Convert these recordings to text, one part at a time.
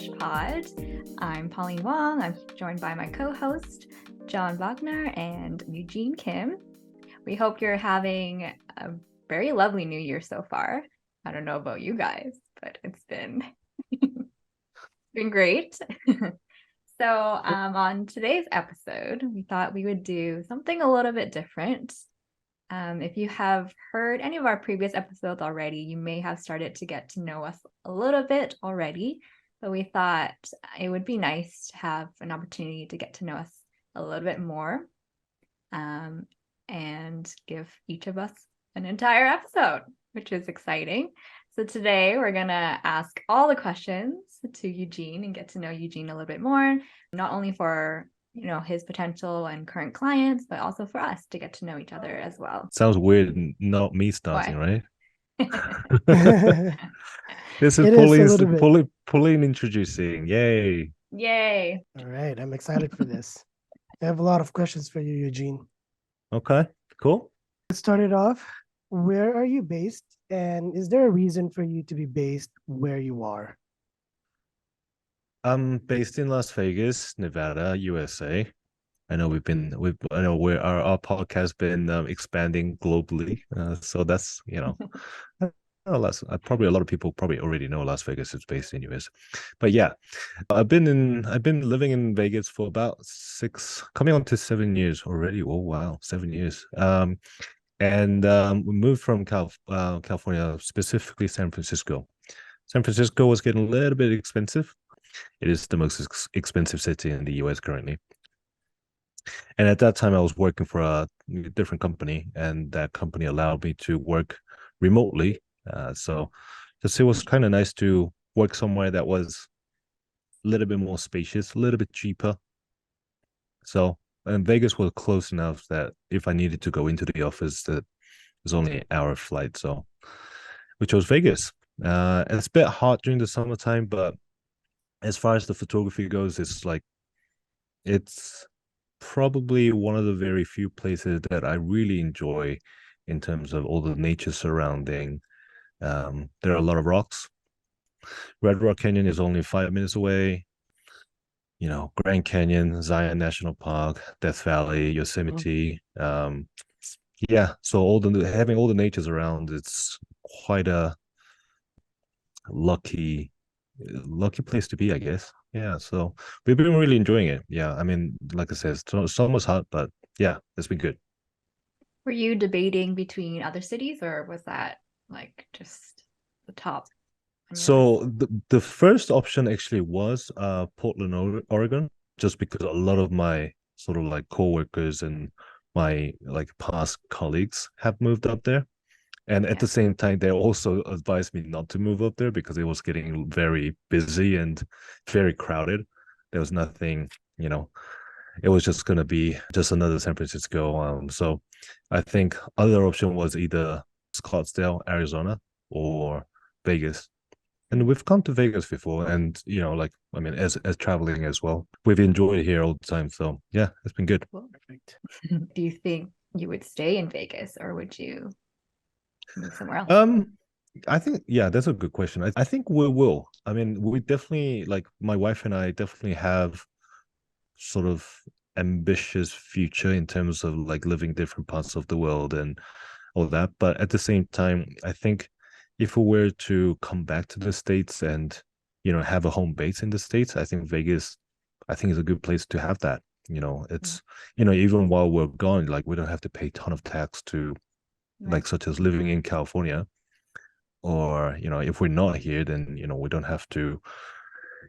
English Pod. I'm Pauline Wong. I'm joined by my co-host, John Wagner and Eugene Kim. We hope you're having a very lovely new year so far. I don't know about you guys, but it's been great. So on today's episode, we thought we would do something a little bit different. If you have heard any of our previous episodes already, you may have started to get to know us a little bit already, but we thought it would be nice to have an opportunity to get to know us a little bit more, and give each of us an entire episode, which is exciting. So today we're going to ask all the questions to Eugene and get to know Eugene a little bit more, not only for his potential and current clients, but also for us to get to know each other as well. Sounds weird, not me starting, Why? right? This is Pauline introducing. Yay. Yay. All right, I'm excited for this. I have a lot of questions for you, Eugene. Okay, cool. Let's start it off. Where are you based? And is there a reason for you to be based where you are? I'm based in Las Vegas, Nevada, USA. I know our podcast been expanding globally. So that's, probably a lot of people probably already know Las Vegas is based in US. But yeah, I've been living in Vegas for about coming on to 7 years already. Oh wow, 7 years. And we moved from California, specifically San Francisco. San Francisco was getting a little bit expensive. It is the most expensive city in the US currently. And at that time, I was working for a different company, and that company allowed me to work remotely. So just it was kind of nice to work somewhere that was a little bit more spacious, a little bit cheaper. So, and Vegas was close enough that if I needed to go into the office, that was only an hour flight. So, we chose Vegas. It's a bit hot during the summertime, but as far as the photography goes, it's probably one of the very few places that I really enjoy in terms of all the nature surrounding. There are a lot of rocks. Red Rock Canyon is only 5 minutes away. Grand Canyon, Zion National Park, Death Valley, Yosemite. Yeah, so having all the natures around, it's quite a lucky place to be, I guess. Yeah, so we've been really enjoying it. Yeah, I mean, like I said, summer's hot, but yeah, it's been good. Were you debating between other cities, or was that like just the top? So the first option actually was Portland, Oregon, just because a lot of my sort of like coworkers and my like past colleagues have moved up there. And at the same time, they also advised me not to move up there because it was getting very busy and very crowded. There was nothing, it was just going to be just another San Francisco. So I think other option was either Scottsdale, Arizona, or Vegas. And we've come to Vegas before, and as traveling as well, we've enjoyed it here all the time. So yeah, it's been good. Perfect. Do you think you would stay in Vegas, or would you move somewhere else? I think, yeah, that's a good question. I think we will. I mean, we definitely, like my wife and I definitely have sort of ambitious future in terms of like living different parts of the world and all that. But at the same time, I think if we were to come back to the States and, have a home base in the States, I think Vegas, is a good place to have that. It's, even while we're gone, like we don't have to pay a ton of tax to, like such as living in California, or if we're not here, then we don't have to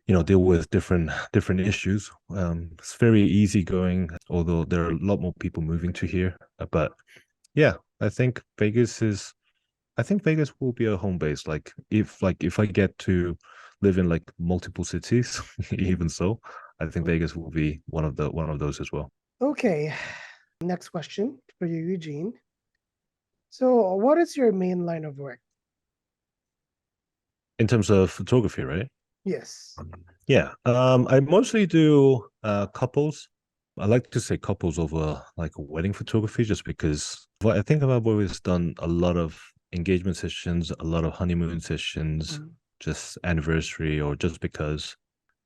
deal with different issues. It's very easygoing, although there are a lot more people moving to here. But yeah, I think Vegas will be a home base. Like if I get to live in like multiple cities, even so, I think Vegas will be one of those as well. Okay, next question for you, Eugene. So, what is your main line of work? In terms of photography, right? Yes. Yeah. I mostly do couples. I like to say couples over like wedding photography, just because I think I've always done a lot of engagement sessions, a lot of honeymoon sessions, just anniversary or just because.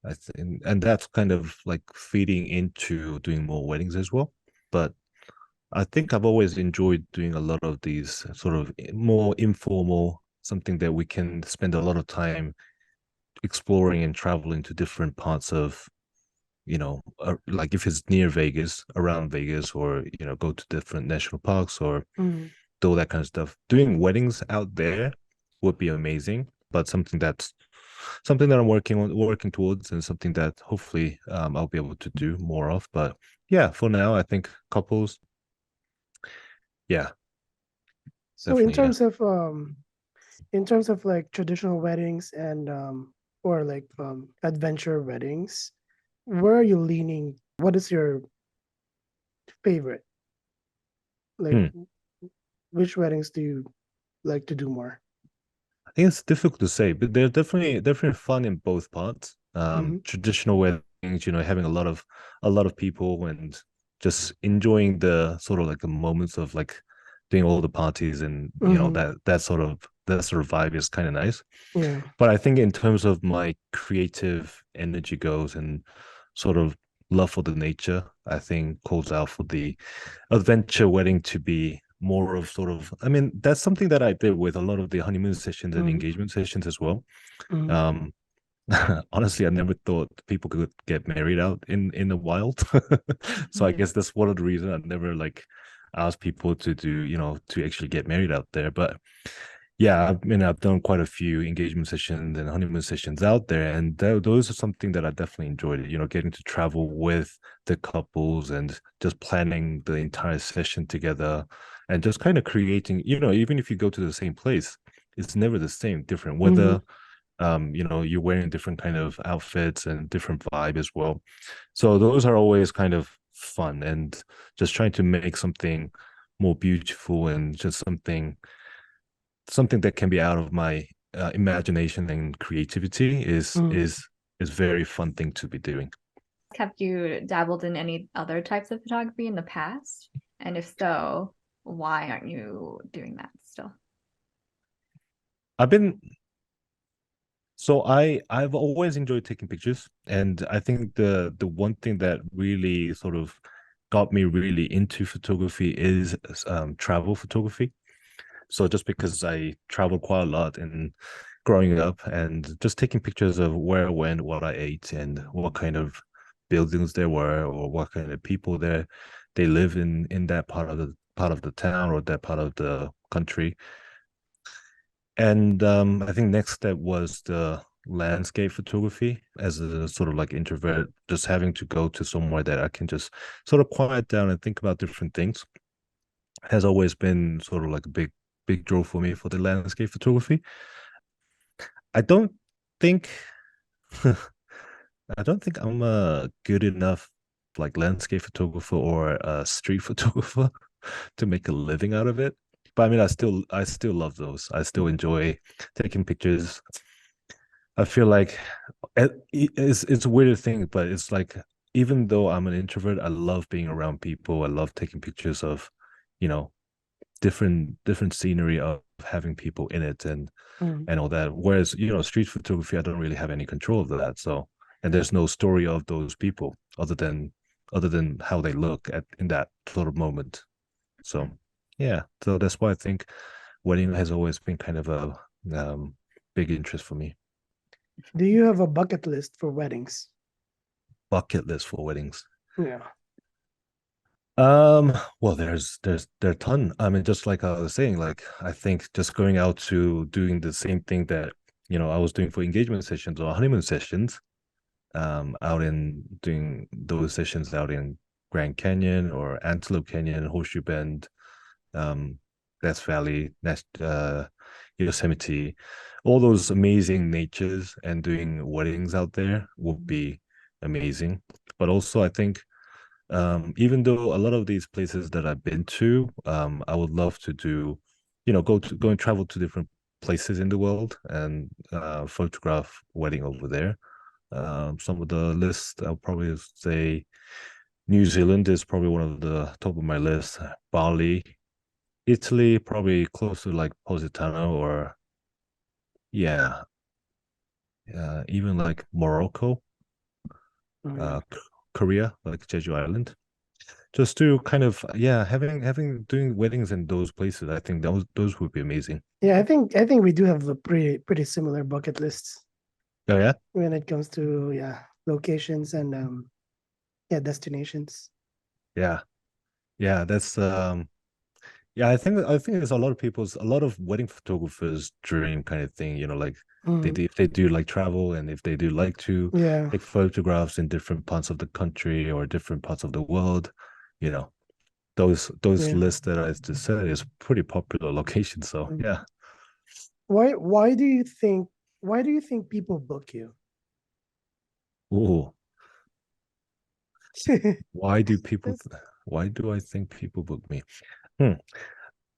I think, and that's kind of like feeding into doing more weddings as well. But I think I've always enjoyed doing a lot of these sort of more informal, something that we can spend a lot of time exploring and traveling to different parts of, like if it's near Vegas, around Vegas, or, go to different national parks or Mm, do all that kind of stuff. Doing weddings out there would be amazing, but something that I'm working towards, and something that hopefully I'll be able to do more of. But yeah, for now, I think couples, yeah, so definitely, yeah. in terms of like traditional weddings and or like adventure weddings, where are you leaning? What is your favorite? Like Hmm. which weddings do you like to do more? I think it's difficult to say, but they're definitely fun in both parts. Mm-hmm. Traditional weddings, having a lot of people and just enjoying the sort of like the moments of like doing all the parties, and Mm-hmm. that sort of vibe is kind of nice. Yeah. But I think in terms of my creative energy goes and sort of love for the nature, I think calls out for the adventure wedding to be more of sort of, I mean, that's something that I did with a lot of the honeymoon sessions and Mm-hmm. engagement sessions as well. Mm-hmm. Um, honestly, I never thought people could get married out in the wild. So I guess that's one of the reasons I never like asked people to do, to actually get married out there. But yeah, I mean, I've done quite a few engagement sessions and honeymoon sessions out there, and those are something that I definitely enjoyed. Getting to travel with the couples and just planning the entire session together, and just kind of creating. Even if you go to the same place, it's never the same. Different Mm-hmm. weather. You're wearing different kind of outfits and different vibe as well. So those are always kind of fun, and just trying to make something more beautiful and just something that can be out of my imagination and creativity is Mm-hmm. is is very fun thing to be doing. Have you dabbled in any other types of photography in the past? And if so, why aren't you doing that still? I've been so I've always enjoyed taking pictures, and I think the one thing that really sort of got me really into photography is travel photography. So just because I traveled quite a lot in growing up, and just taking pictures of where I went, what I ate, and what kind of buildings there were, or what kind of people they live in that part of the town or that part of the country. And I think next step was the landscape photography as a sort of like introvert, just having to go to somewhere that I can just sort of quiet down and think about different things has always been sort of like a big draw for me for the landscape photography. I don't think I don't think I'm a good enough like landscape photographer or a street photographer to make a living out of it. But I mean, I still love those. I still enjoy taking pictures. I feel like it's a weird thing, but it's like even though I'm an introvert, I love being around people. I love taking pictures of, you know, different scenery of having people in it, Mm-hmm. and all that. Whereas, street photography, I don't really have any control of that. So, and there's no story of those people other than how they look at in that sort of moment. So, yeah. So that's why I think wedding has always been kind of a big interest for me. Do you have a bucket list for weddings? Bucket list for weddings. Yeah. Well, there are a ton. I mean, just like I was saying, like I think just going out to doing the same thing that I was doing for engagement sessions or honeymoon sessions, out in doing those sessions out in Grand Canyon or Antelope Canyon, Horseshoe Bend, um, Death Valley, Yosemite, all those amazing natures, and doing weddings out there would be amazing. But also, I think even though a lot of these places that I've been to, I would love to do, go and travel to different places in the world and photograph wedding over there. Some of the list, I'll probably say New Zealand is probably one of the top of my list. Bali, Italy, probably close to like Positano, or yeah, even like Morocco. Oh, yeah. uh Korea, like Jeju Island, just to kind of having doing weddings in those places. I think those would be amazing. Yeah, I think we do have the pretty similar bucket lists Oh yeah, when it comes to locations and destinations. yeah, yeah. That's yeah. I think there's a lot of wedding photographers' dream kind of thing. Like Mhm. if they do like travel and if they do like to Yeah, take photographs in different parts of the country or different parts of the world, you know, those yeah. lists that I just said is pretty popular location. So Mm. yeah. Why do you think people book you? Ooh, why do people? That's- Why do I think people book me? Hmm.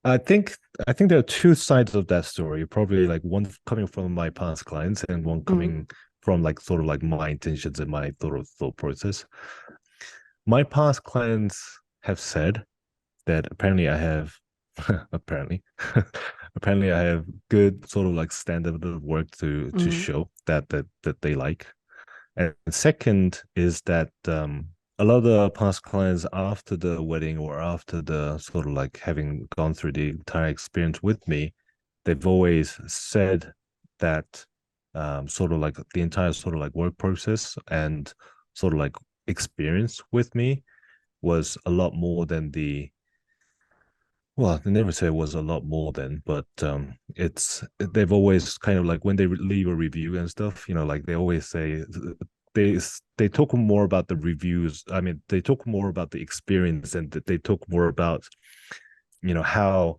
I think I think there are two sides of that story. Probably like one coming from my past clients and one Mhm, coming from like sort of like my intentions and my thought process. My past clients have said that apparently I have apparently apparently I have good sort of like standard of work to mhm, show that they like. And second is that a lot of the past clients after the wedding or after the sort of like having gone through the entire experience with me, they've always said that sort of like the entire sort of like work process and sort of like experience with me was a lot more than the well, they never say it was a lot more than, but they've always kind of like when they leave a review and stuff, like they always say they they talk more about the reviews. I mean, they talk more about the experience and they talk more about how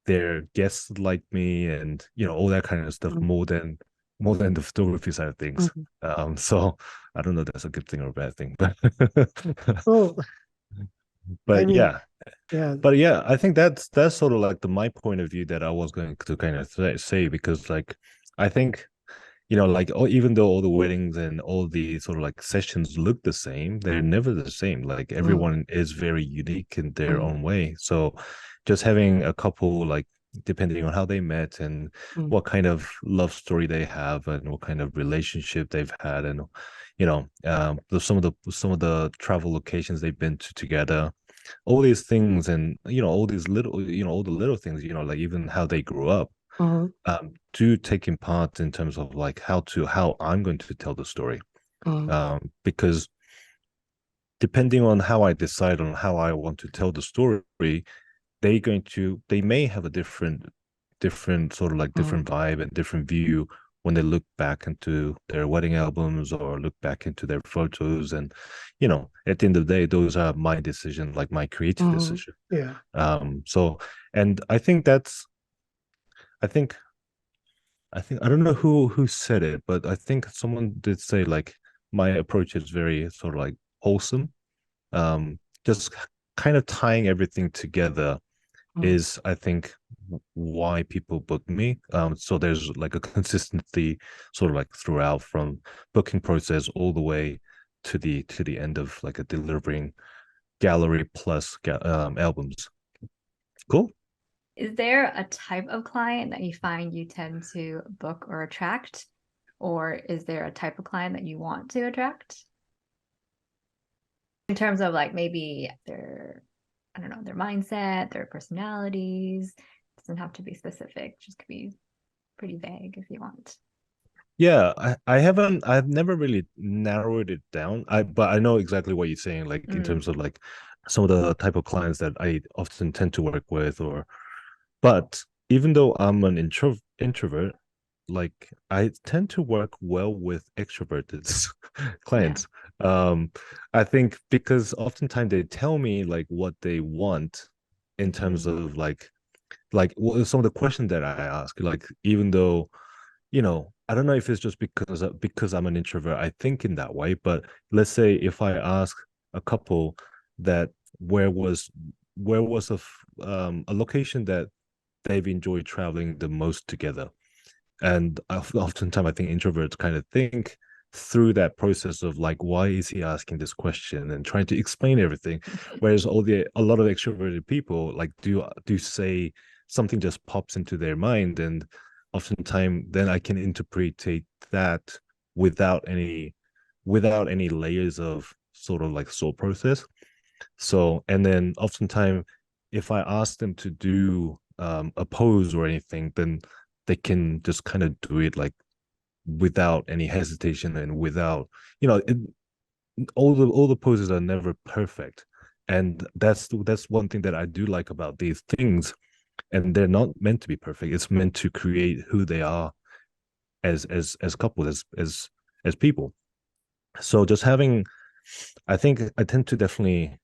their guests like me and all that kind of stuff mhm, more than the photography side of things. mhm. So I don't know if that's a good thing or a bad thing, but Well, I but mean, yeah. yeah. But yeah, I think that's sort of like my point of view that I was going to kind of say because like I think like even though all the weddings and all the sort of like sessions look the same, they're never the same. Like Mhm, everyone is very unique in their mhm, own way. So just having a couple like depending on how they met and mhm, what kind of love story they have and what kind of relationship they've had and some of the travel locations they've been to together, all these things and all these little all the little things like even how they grew up mhm, do taking part in terms of like how I'm going to tell the story, mhm, because depending on how I decide on how I want to tell the story, they may have a different sort of like mhm, different vibe and different view when they look back into their wedding albums or look back into their photos. And at the end of the day, those are my decision, like my creative mhm. decision. Yeah. So and I think I don't know who said it, but I think someone did say like my approach is very sort of like wholesome. Just kind of tying everything together Mhm, is I think why people book me. So there's like a consistency sort of like throughout from booking process all the way to the end of like a delivering gallery plus albums. Cool. Is there a type of client that you find you tend to book or attract? Or is there a type of client that you want to attract? In terms of like maybe their, I don't know, their mindset, their personalities. It doesn't have to be specific, just could be pretty vague if you want. Yeah, I've never really narrowed it down. But I know exactly what you're saying, like in Mm, terms of like some of the type of clients that I often tend to work with, but even though I'm an introvert, like I tend to work well with extroverted yeah. clients. I think because oftentimes they tell me like what they want in terms Mm, of like some of the questions that I ask, like even though I don't know if it's just because I'm an introvert, I think in that way. But let's say if I ask a couple that where was a location that they've enjoyed traveling the most together, and oftentimes I think introverts kind of think through that process of like why is he asking this question and trying to explain everything, whereas a lot of extroverted people like do say something just pops into their mind, and oftentimes then I can interpret that without any without any layers of sort of like thought process. So, and then oftentimes, if I ask them to do a pose or anything, then they can just kind of do it like without any hesitation and without, you know, all the poses are never perfect, and that's one thing that I do like about these things. And they're not meant to be perfect. It's meant to create who they are as couples, as people. So just having, I think I tend to definitely,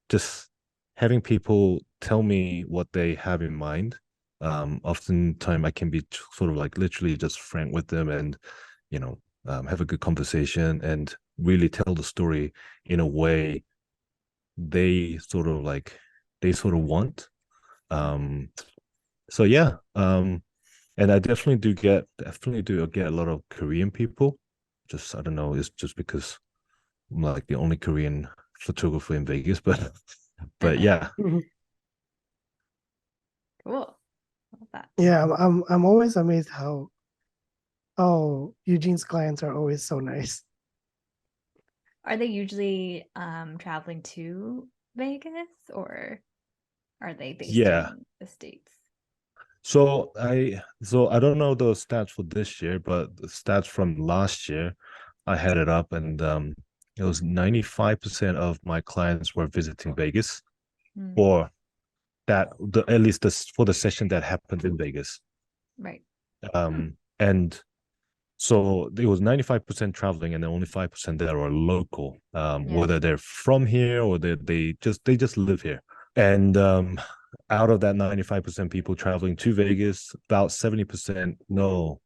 just having people tell me what they have in mind. Oftentimes I can be sort of like literally just frank with them, and you know have a good conversation and really tell the story in a way they sort of like they sort of want. um so yeah. And I definitely do get a lot of Korean people. Just, I don't know, it's just because I'm like the only Korean photographer in Vegas, but yeah. Mhm. Cool. Love that. Yeah, I'm always amazed how Eugene's clients are always so nice. Are they usually traveling to Vegas, or are they based Yeah. in the States? So I don't know the stats for this year, but the stats from last year, I had it up, and it was 95% of my clients were visiting Vegas, Mm, or at least this for the session that happened in Vegas. right. And so it was 95% traveling, and then only 5% that are local, Yeah. whether they're from here or they just live here. And out of that 95% people traveling to Vegas, about 70%, no,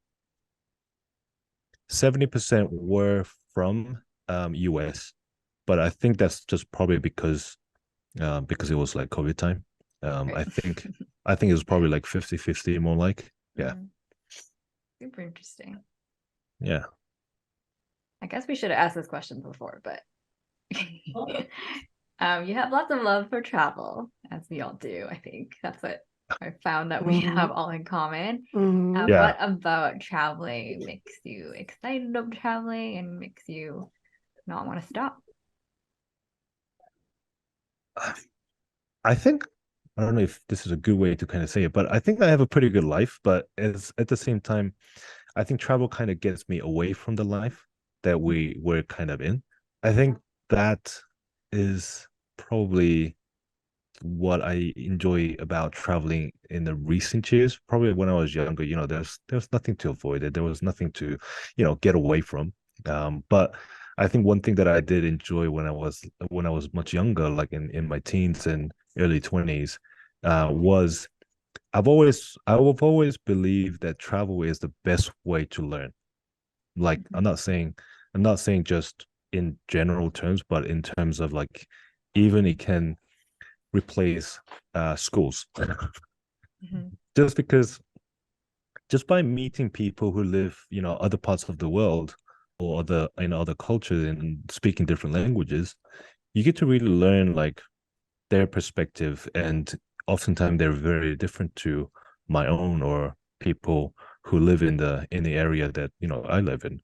70% were from US. But I think that's just probably because it was like COVID time. Right. I think it was probably like 50-50, more like. Yeah. Mm, super interesting. Yeah. I guess we should have asked this question before, but you have lots of love for travel, as we all do. I think that's what I found that we Mhm. have all in common. Mhm. Yeah. What about traveling makes you excited about traveling and makes you not want to stop? I think, I don't know if this is a good way to kind of say it, but I think I have a pretty good life. But at the same time, I think travel kind of gets me away from the life that we were kind of in. I think that is probably what I enjoy about traveling in the recent years. Probably when I was younger, there's nothing to avoid it. There was nothing to, get away from. But I think one thing that I did enjoy when I was much younger, like in my teens and early 20s, was I've always believed that travel is the best way to learn. Like I'm not saying just in general terms, but in terms of like even it can replace schools. Mhm. Just because just by meeting people who live, other parts of the world or other cultures and speaking different languages, you get to really learn like their perspective, and oftentimes they're very different to my own or people who live in the area that I live in.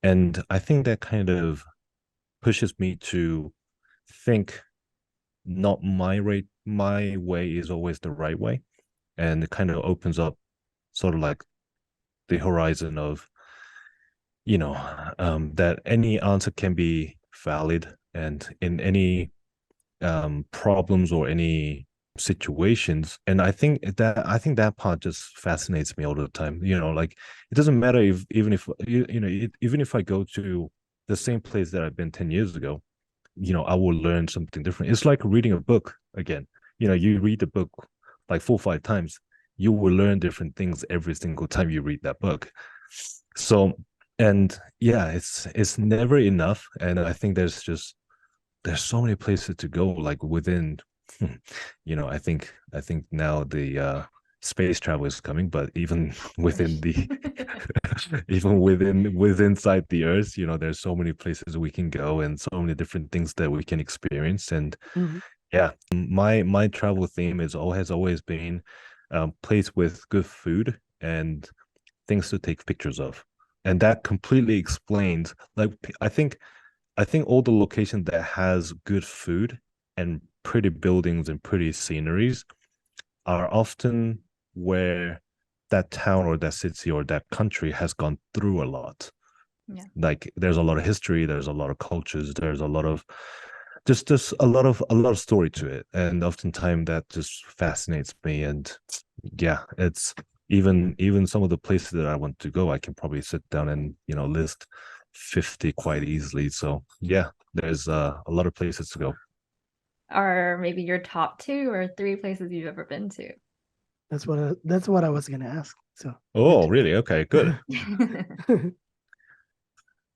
And I think that kind of pushes me to think not my way is always the right way, and it kind of opens up sort of like the horizon of that any answer can be valid, and in any problems or any situations. And I think that part just fascinates me all the time. Like it doesn't matter if even if even if I go to the same place that I've been 10 years ago, I will learn something different. It's like reading a book again. You read the book like 4 or 5 times, you will learn different things every single time you read that book. So, and yeah, it's never enough. And I think there's so many places to go, like within I think now the space travel is coming, but even within the even within inside the earth, there's so many places we can go and so many different things that we can experience. And Mhm. yeah, my travel theme has always been place with good food and things to take pictures of. and that completely explains. Like I think all the locations that has good food and pretty buildings and pretty sceneries are often where that town or that city or that country has gone through a lot. Yeah. Like there's a lot of history, there's a lot of cultures, there's a lot of just a lot of story to it, and oftentimes that just fascinates me. And yeah, it's even some of the places that I want to go, I can probably sit down and list 50 quite easily. So yeah, there's a lot of places to go. Or maybe your top 2 or 3 places you've ever been to. That's what I was gonna ask. So Oh, really? Okay, good. good.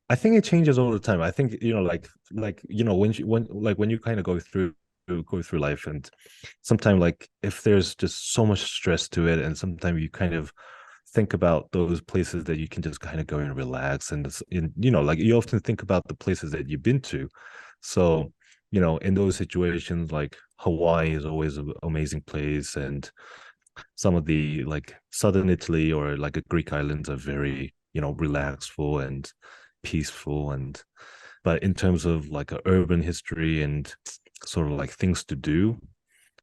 I think it changes all the time. I think when you kind of go through life, and sometimes like if there's just so much stress to it, and sometimes you kind of think about those places that you can just kind of go and relax, and like you often think about the places that you've been to. So in those situations, like Hawaii is always an amazing place, and some of the like southern Italy or like a Greek islands are very relaxful and peaceful. And but in terms of like a urban history and sort of like things to do,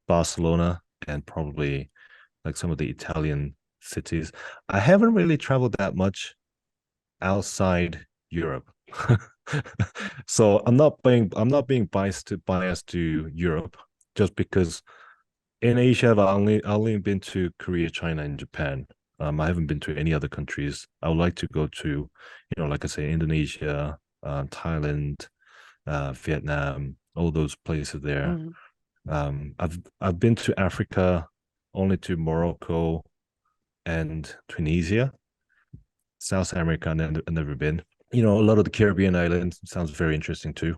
Barcelona and probably like some of the Italian cities. I haven't really traveled that much outside Europe. So I'm not being biased to Europe, just because in Asia I've only been to Korea, China, and Japan. I haven't been to any other countries. I would like to go to, like I say, Indonesia, Thailand, Vietnam, all those places there. Mhm. I've been to Africa, only to Morocco and Tunisia. South America, I've never been. A lot of the Caribbean islands sounds very interesting too.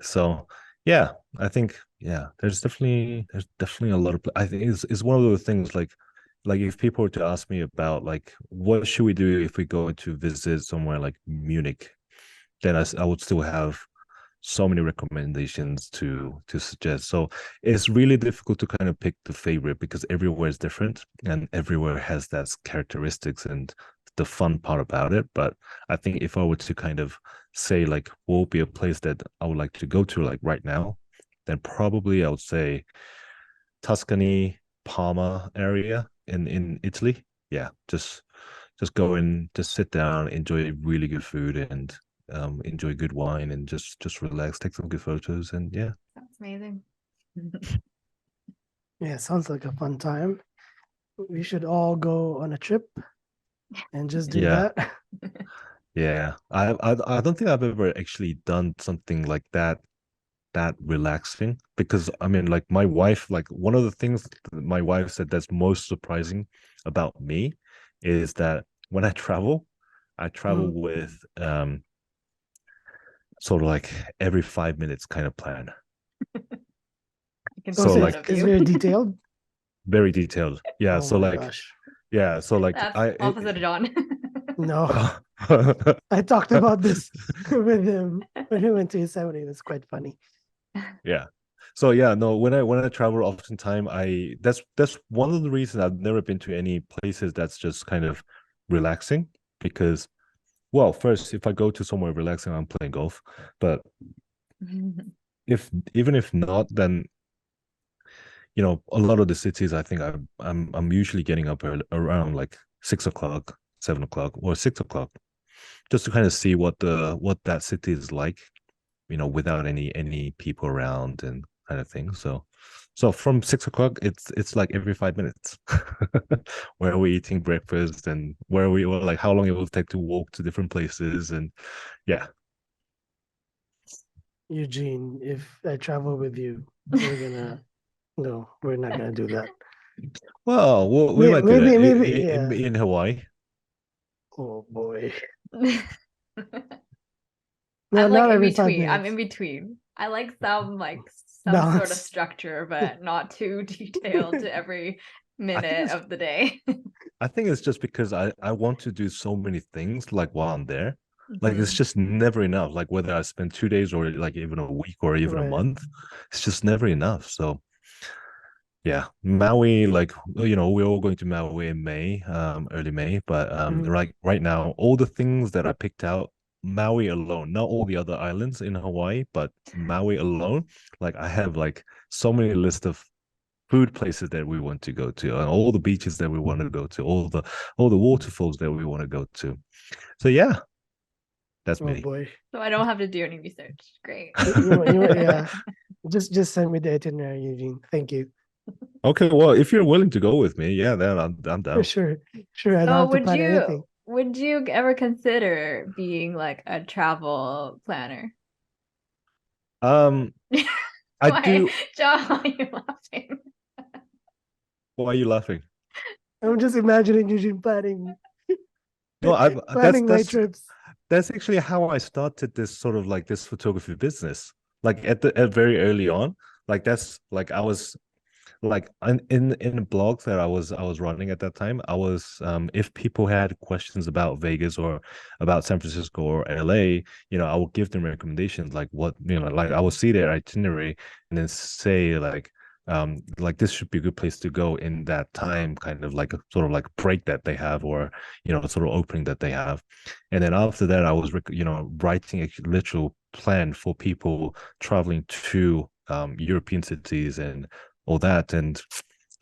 So yeah, I think yeah, there's definitely a lot of. I think it's one of those things like if people were to ask me about like what should we do if we go to visit somewhere like Munich, then I would still have so many recommendations to suggest. So it's really difficult to kind of pick the favorite because everywhere is different and everywhere has that characteristics and the fun part about it. But I think if I were to kind of say like what would be a place that I would like to go to like right now, then probably I would say Tuscany, Parma area in Italy. Yeah, just go and just sit down, enjoy really good food, and enjoy good wine, and just relax, take some good photos, and yeah. That's amazing. Yeah, sounds like a fun time. We should all go on a trip and just do Yeah, that. yeah. I don't think I've ever actually done something like that relaxing, because I mean like my wife, like one of the things that my wife said that's most surprising about me is that when I travel Mhm. with sort of like every 5 minutes kind of plan. I can Oh, see So so that it's, like of it's you. very detailed. very detailed. Yeah. Oh So my like gosh. yeah. So like That's opposite of John. No, oh. I talked about this with him when he went to Yosemite. That's quite funny. Yeah. So yeah, no, when I travel oftentimes that's one of the reasons I've never been to any places that's just kind of relaxing, because well, first if I go to somewhere relaxing, I'm playing golf. But if even if not, then a lot of the cities I think I'm usually getting up around like 6 o'clock, 7 o'clock, or 6 o'clock, just to kind of see what that city is like, without any people around and kind of thing. So from 6 o'clock, it's like every 5 minutes. Where are we eating breakfast, and where are we, or like how long it will take to walk to different places, and yeah. Eugene, if I travel with you, we're gonna no, we're not gonna do that. Well, we might do that Maybe, yeah. in Hawaii. Oh boy. No, I'm like not in every five between. I'm in minutes. between. I like some sort of Balance. structure, but not too detailed to every I think minute it's of the day. I think it's just because I want to do so many things like while I'm there. Like it's Mhm. just never enough. Like whether I spend 2 days or like even a week or even a Right. month, it's just never enough. So Yeah, Maui, like we're all going to Maui in May, early May, but Mhm. right now, all the things that I picked out, Maui alone, not all the other islands in Hawaii, but Maui alone, like I have like so many list of food places that we want to go to, and all the beaches that we want to go to, all the waterfalls that we want to go to. So yeah, that's Oh me. boy. So I don't have to do any research. Great. Yeah. Just send me the itinerary, Eugene. Thank you. Okay, well, if you're willing to go with me, yeah, then I'm For down. sure. Sure, I don't So have to plan anything. would you ever consider being like a travel planner? Um, I Why, do. John, why are you laughing? Why are you laughing? I'm just imagining Eugene No, I've planning my trips. that's actually how I started this sort of like this photography business. Like at very early on, like that's like I was like in the blog that I was running at that time, I was if people had questions about Vegas or about San Francisco or LA, I would give them recommendations like what, like I would see their itinerary and then say like this should be a good place to go in that time, kind of like a sort of like break that they have, or sort of opening that they have. And then after that I was writing a literal plan for people traveling to European cities and all that. And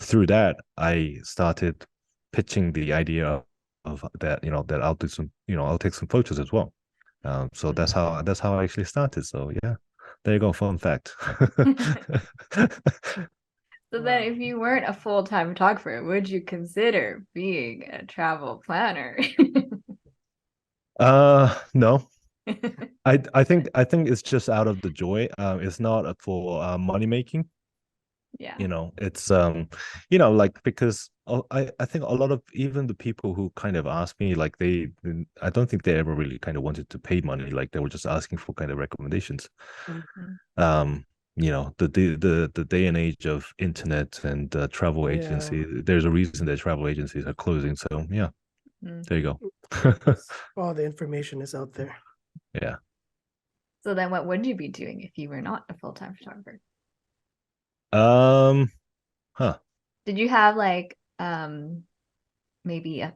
through that, I started pitching the idea of that, that I'll do some, I'll take some photos as well. So that's how I actually started. So yeah, there you go. Fun fact. So then Wow. if you weren't a full-time photographer, would you consider being a travel planner? No, I think it's just out of the joy. It's not for money making. Yeah. It's like because I think a lot of even the people who kind of ask me, like I don't think they ever really kind of wanted to pay money, like they were just asking for kind of recommendations. Mhm. um the day and age of internet and travel Yeah. agency, there's a reason that travel agencies are closing. So yeah, Mm. there you go. All the information is out there. Yeah. So then what would you be doing if you were not a full-time photographer? um huh Did you have like maybe a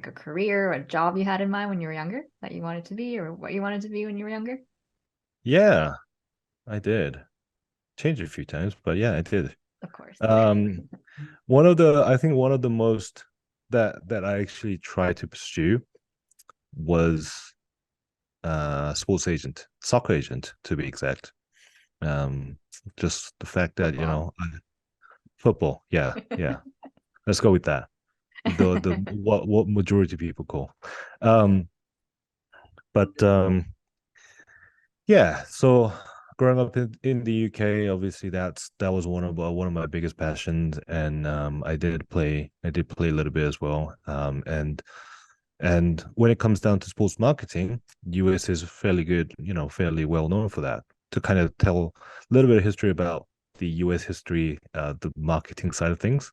career or a job you had in mind when you were younger that you wanted to be or what you wanted to be when you were younger? yeah, I did change it a few times, but yeah, I did. Of course. um I think one of the most that I actually tried to pursue was sports agent, soccer agent to be exact. Um, just the fact that Football. football, yeah, yeah. Let's go with that. The what majority of people call. Um, but yeah. So growing up in the UK, obviously that was one of my biggest passions, and I did play a little bit as well. And when it comes down to sports marketing, US is fairly good, fairly well known for that. To kind of tell a little bit of history about the US history, the marketing side of things.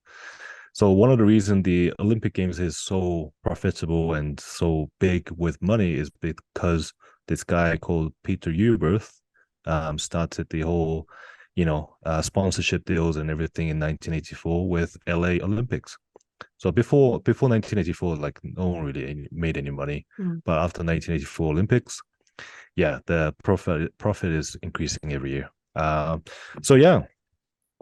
So one of the reasons the Olympic Games is so profitable and so big with money is because this guy called Peter Uberth started the whole, sponsorship deals and everything in 1984 with LA Olympics. So before 1984, like no one really made any money, Mm. but after 1984 Olympics, yeah, the profit is increasing every year. So yeah,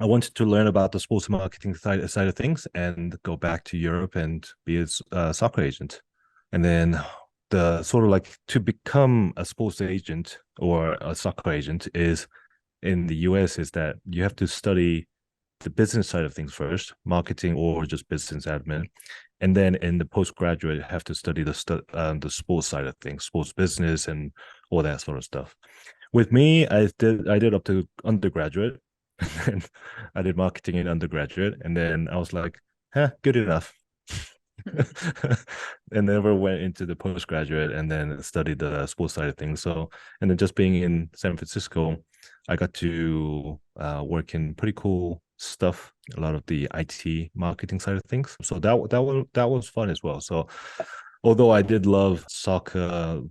I wanted to learn about the sports marketing side of things and go back to Europe and be a soccer agent. And then the sort of like to become a sports agent or a soccer agent is in the US is that you have to study the business side of things first, marketing or just business admin, and then in the postgraduate have to study the sports side of things, sports business and all that sort of stuff. With me, I did up to undergraduate, and then I did marketing in undergraduate, and then I was like, good enough. And never went into the postgraduate and then studied the sports side of things. So, and then just being in San Francisco, I got to work in pretty cool stuff, a lot of the IT marketing side of things. So that was fun as well. So, although I did love soccer,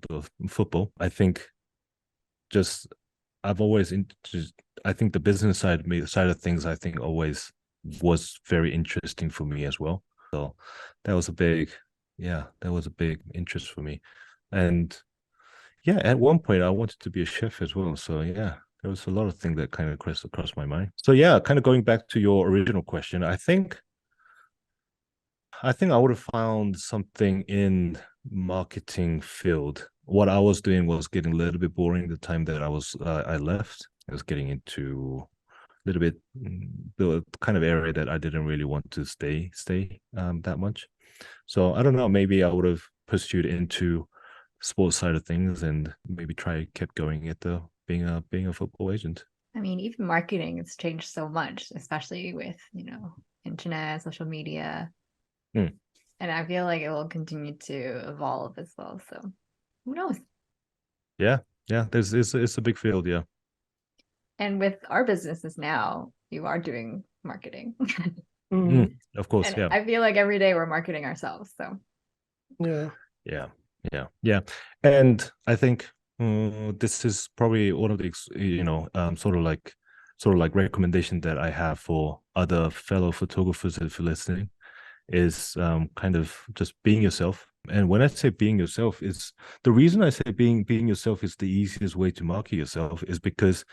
football, I think just I've always just I think the business side of things, I think always was very interesting for me as well. So that was a big, that was a big interest for me. And yeah, at one point I wanted to be a chef as well. So yeah, there was a lot of things that kind of crossed across my mind. So yeah, kind of going back to your original question, I think I would have found something in marketing field. What I was doing was getting a little bit boring the time that I left. I was getting into a little bit the kind of area that I didn't really want to stay that much. So I don't know, maybe I would have pursued into sports side of things and maybe kept going at the being a football agent. I mean, even marketing has changed so much, especially with, internet, social media. Mm. And I feel like it will continue to evolve as well. So who knows? Yeah, it's a big field, yeah. And with our businesses now, you are doing marketing. Mhm. Of course, And yeah. I feel like every day we're marketing ourselves. So Yeah. Yeah. And I think this is probably one of the sort of like recommendation that I have for other fellow photographers if you're listening is kind of just being yourself. And when I say being yourself, is the reason I say being yourself is the easiest way to market yourself is because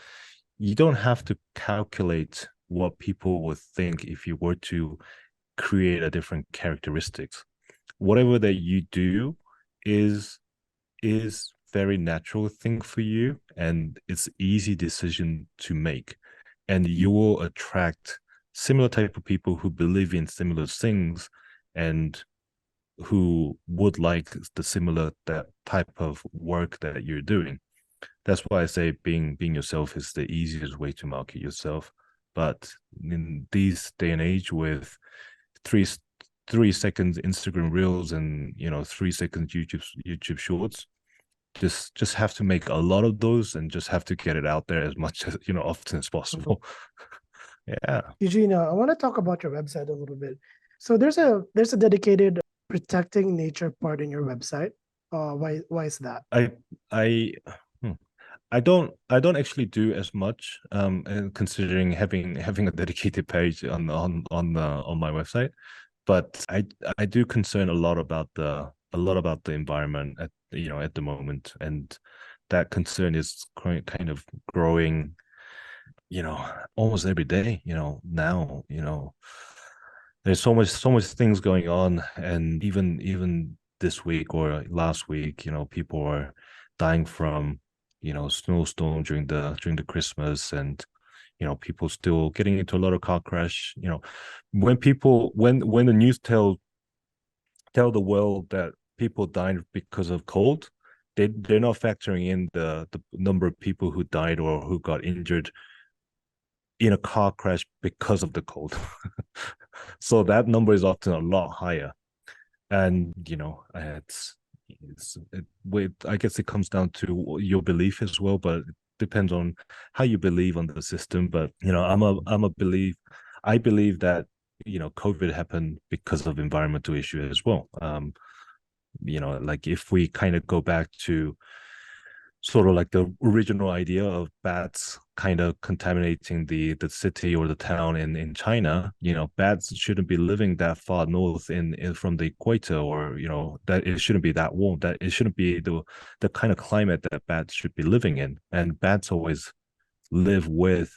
you don't have to calculate what people would think if you were to create a different characteristics. Whatever that you do is very natural thing for you, and it's easy decision to make, and you will attract similar type of people who believe in similar things and who would like the similar that type of work that you're doing. That's why I say being yourself is the easiest way to market yourself. But in this day and age with three 3 seconds Instagram reels and 3 seconds YouTube shorts, just have to make a lot of those and just have to get it out there as much as often as possible. Yeah. Eugene, I want to talk about your website a little bit. So there's a dedicated protecting nature part in your website. Why is that? I hmm. I don't actually do as much and considering having a dedicated page on my website, but I do concern a lot about the environment at the moment, and that concern is kind of growing almost every day. Now there's so much things going on, and even this week or last week, people are dying from snowstorm during the Christmas, and people still getting into a lot of car crash. When the news tell the world that people died because of cold, they're not factoring in the number of people who died or who got injured in a car crash because of the cold. So that number is often a lot higher. And I guess it comes down to your belief as well, but it depends on how you believe on the system. But I believe that COVID happened because of environmental issue as well. Like if we kind of go back to sort of like the original idea of bats kind of contaminating the city or the town in China, bats shouldn't be living that far north in from the equator, or that it shouldn't be that warm, that it shouldn't be the kind of climate that bats should be living in. And bats always live with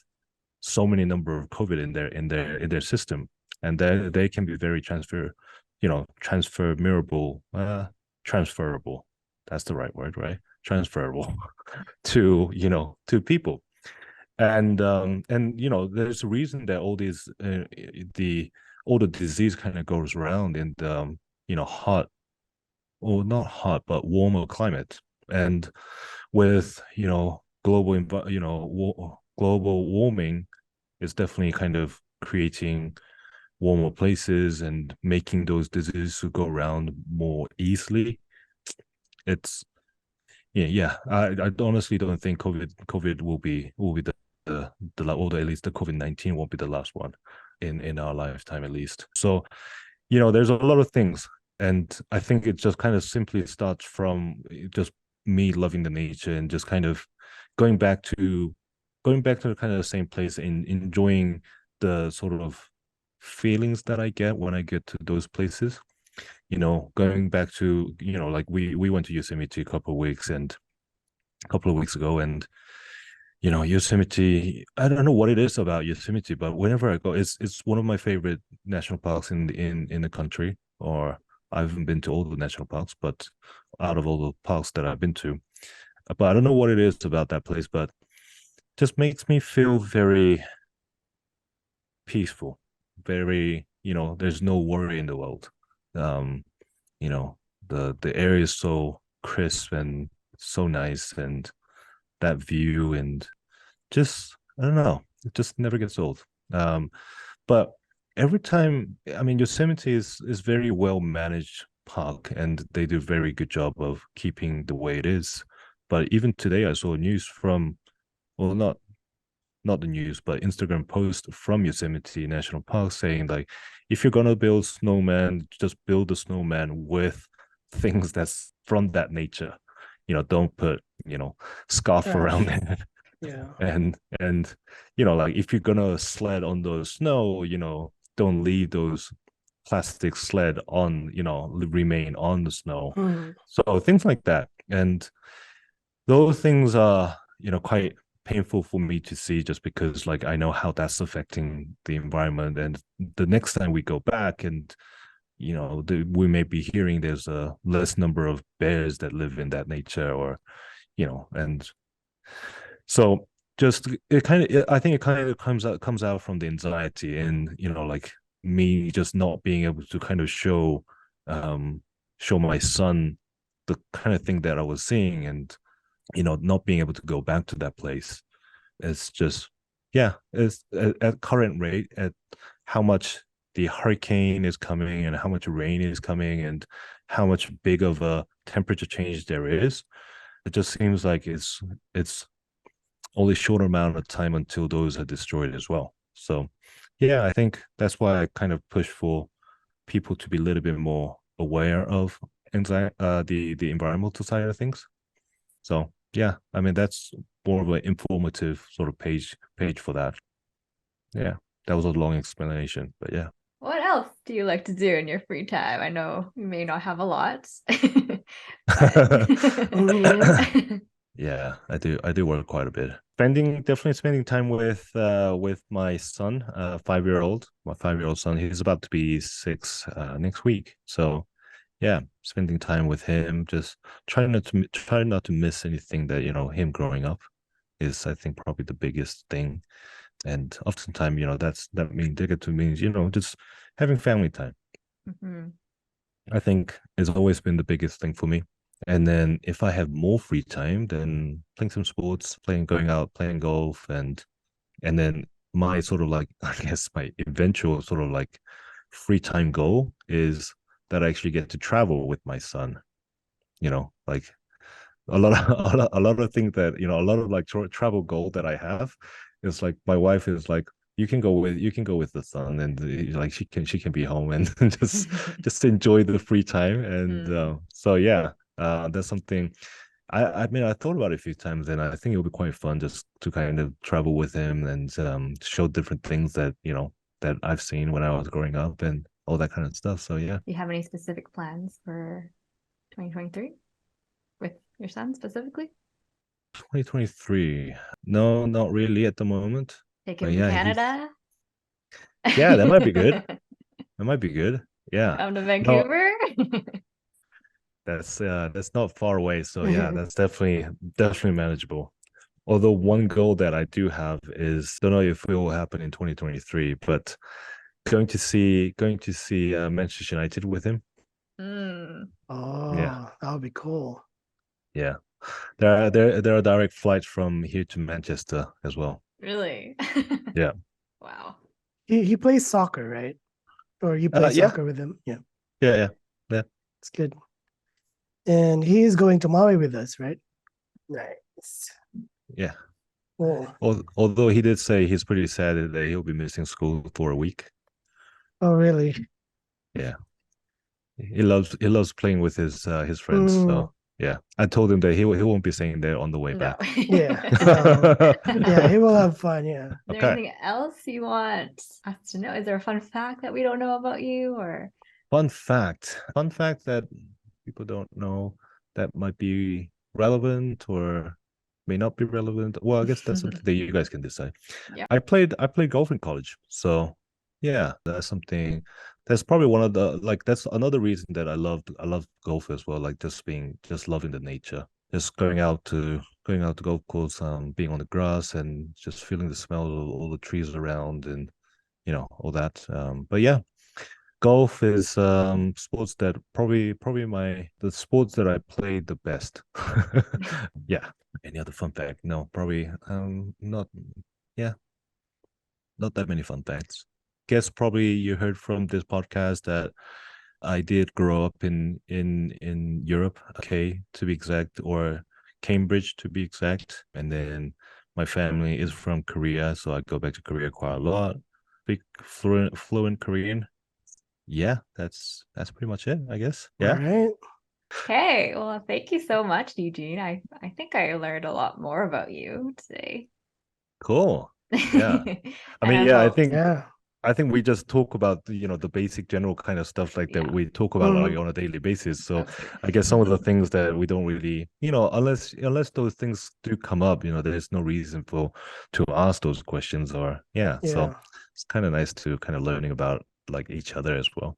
so many number of COVID in their system, and they can be very transferable, transferable. That's the right word, right? Transferable to people. And there's a reason that all the disease kind of goes around in the hot, or not hot but warmer climate. And with global warming is definitely kind of creating warmer places and making those diseases go around more easily. It's yeah. I honestly don't think COVID will be the or at least the COVID-19 won't be the last one in our lifetime at least. So there's a lot of things, and I think it just kind of simply starts from just me loving the nature and just kind of going back to going back to kind of the same place and enjoying the sort of feelings that I get when I get to those places. Going back to, like we went to Yosemite a couple of weeks ago, and Yosemite, I don't know what it is about Yosemite, but whenever I go, it's one of my favorite national parks in the country. Or I haven't been to all the national parks, but out of all the parks that I've been to, but I don't know what it is about that place, but just makes me feel very peaceful, very, there's no worry in the world. Um, you know, the air is so crisp and so nice, and that view, and just, I don't know, it just never gets old. But every time, I mean, Yosemite is very well managed park, and they do a very good job of keeping the way it is. But even today, I saw news from, well, not the news, but Instagram post from Yosemite National Park saying, like, if you're gonna build snowman, just build a snowman with things that's from that nature. Don't put, scarf around Trash. it. Yeah. And like, if you're gonna sled on the snow, don't leave those plastic sled on, remain on the snow. Mm. So things like that. And those things are, quite painful for me to see, just because, like, I know how that's affecting the environment. And the next time we go back, and we may be hearing there's a less number of bears that live in that nature, or and so, just, it kind of, I think it kind of comes out from the anxiety, and like, me just not being able to kind of show my son the kind of thing that I was seeing, and not being able to go back to that place. It's just, yeah, it's at current rate, at how much the hurricane is coming, and how much rain is coming, and how much big of a temperature change there is. It just seems like it's only short amount of time until those are destroyed as well. So, yeah, I think that's why I kind of push for people to be a little bit more aware of the environmental side of things. So, yeah, I mean, that's more of an informative sort of page for that. Yeah, that was a long explanation, but yeah. What else do you like to do in your free time? I know you may not have a lot, but Mhm. Yeah, I do work quite a bit. Definitely spending time with my son, 5-year-old. My 5-year-old son, he's about to be 6 next week. So, yeah, spending time with him, just try not to miss anything that, him growing up is, I think, probably the biggest thing. And oftentimes, that means, just having family time. Mhm. I think has always been the biggest thing for me. And then if I have more free time, then playing some sports, going out, playing golf, and then my sort of, like, I guess, my eventual sort of, like, free time goal is that I actually get to travel with my son. Like, a lot of a lot of things that, a lot of, like, travel goal that I have is, like, my wife is like, you can go with the son, and like, she can be home, and just enjoy the free time. And Mm. so, yeah, that's something I mean, I thought about it a few times, and I think it would be quite fun just to kind of travel with him, and show different things that, that I've seen when I was growing up, and all that kind of stuff. So, yeah. Do you have any specific plans for 2023 with your son specifically? 2023. No, not really at the moment. Take But him to yeah, he's Canada? yeah, that might be good. That might be good. Yeah. Come to No, Vancouver? that's not far away. So, yeah, that's definitely manageable. Although one goal that I do have is, don't know if it will happen in 2023, but going to see Manchester United with him. Mm, Yeah. Oh, that would be cool. Yeah. There are direct flights from here to Manchester as well. really? Yeah. Wow. He plays soccer, right? Or you play Yeah. soccer with him? Yeah, Yeah. Yeah. Yeah. it's good. And he is going to Maui with us, right? Nice. Yeah. Oh, Although he did say he's pretty sad that he'll be missing school for a week. oh really? Yeah, he loves playing with his friends. Mm, So, Yeah, I told him that he won't be staying there on the way No. back. Yeah. Yeah, he will have fun. Yeah. Is there Okay. anything else you want us to know? Is there a fun fact that we don't know about you, or Fun fact that people don't know that might be relevant or may not be relevant. Well, I guess that's something that you guys can decide. Yeah. I played golf in college, so yeah, that's something. That's probably one of the that's another reason that I love golf as well. Like just loving the nature, just going out to golf course, being on the grass and just feeling the smell of all the trees around and all that. But yeah, golf is sports that probably the sports that I played the best. Yeah. Any other fun fact? No, probably not. Yeah, not that many fun facts. Guess probably you heard from this podcast that I did grow up in Europe, okay, to be exact, or Cambridge to be exact, and then my family is from Korea, so I go back to Korea quite a lot. Speak fluent Korean. Yeah, that's pretty much it, I guess. All Yeah. right. Okay, well, thank you so much, Eugene. I think I learned a lot more about you today. Cool. Yeah. I And mean, I yeah, hope, Yeah. I think we just talk about the basic general kind of stuff like that yeah, we talk about like Mhm. on a daily basis. So that's true. I guess some of the things that we don't really, unless those things do come up, there's no reason to ask those questions or yeah. So Yeah. it's kind of nice to kind of learning about like each other as well.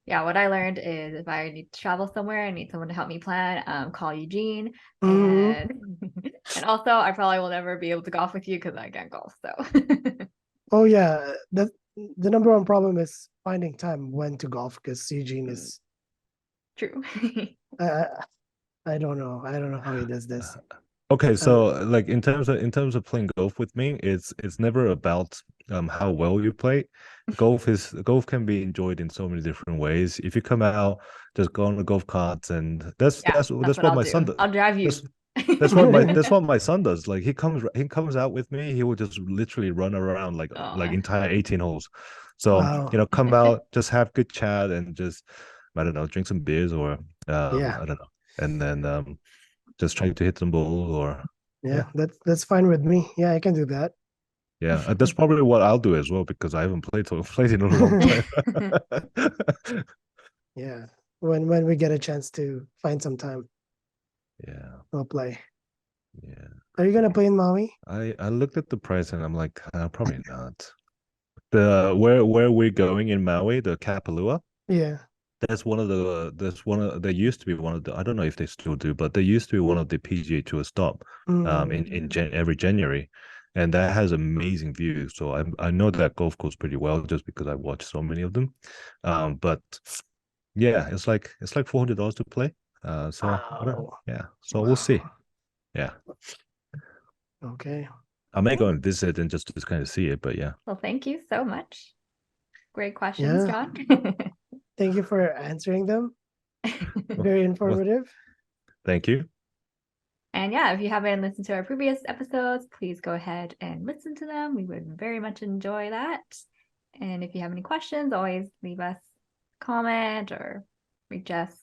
Yeah, what I learned is if I need to travel somewhere, I need someone to help me plan, call Eugene. Mhm. And and also I probably will never be able to golf with you because I can't golf. So Oh yeah. The number one problem is finding time when to golf because Eugene is true. I, I I don't know. I don't know how he does this. Okay, Uh, so like in terms of playing golf with me, it's never about how well you play. Golf can be enjoyed in so many different ways. If you come out, just go on the golf carts, and that's Yeah, that's that's that's what what I'll my son do. does. I'll drive you. That's that's what my son does. Like he comes out with me. He will just literally run around like Aw. entire 18 holes. So wow. come out, just have good chat, and just I don't know, drink some beers or Yeah. I don't know, and then just trying to hit some balls or yeah, Yeah. That's fine with me. Yeah, I can do that. yeah. That's probably what I'll do as well because I haven't played in a long time. Yeah. When we get a chance to find some time, Yeah, we'll play. yeah. Are you gonna play in Maui? I looked at the price and I'm like, probably not. The where we're going in Maui, the Kapalua. Yeah. There used to be one of the I don't know if they still do, but there used to be one of the PGA Tour stop Mm. every January, and that has amazing views. So I know that golf course pretty well just because I watched so many of them. But yeah, it's like $400 to play. So I don't, Wow. yeah. So we'll see. Wow. Yeah, Okay. I may go and visit and just to kind of see it, but yeah. Well, thank you so much. Great questions, Yeah. John. Thank you for answering them. Very Well, informative. thank you. And yeah, if you haven't listened to our previous episodes, please go ahead and listen to them. We would very much enjoy that. And if you have any questions, always leave us a comment or reach us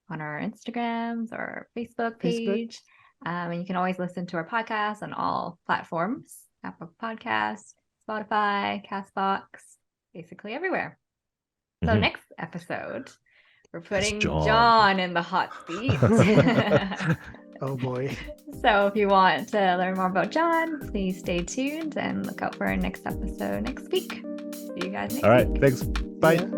on our Instagrams or Facebook Facebook. page. And you can always listen to our podcast on all platforms, Apple Podcasts, Spotify, Castbox, basically everywhere. So Mhm. next episode, we're It's putting John. John in the hot seat. Oh boy. So if you want to learn more about John, please stay tuned and look out for our next episode next week. See you guys next All right, week. thanks. Bye. Yeah.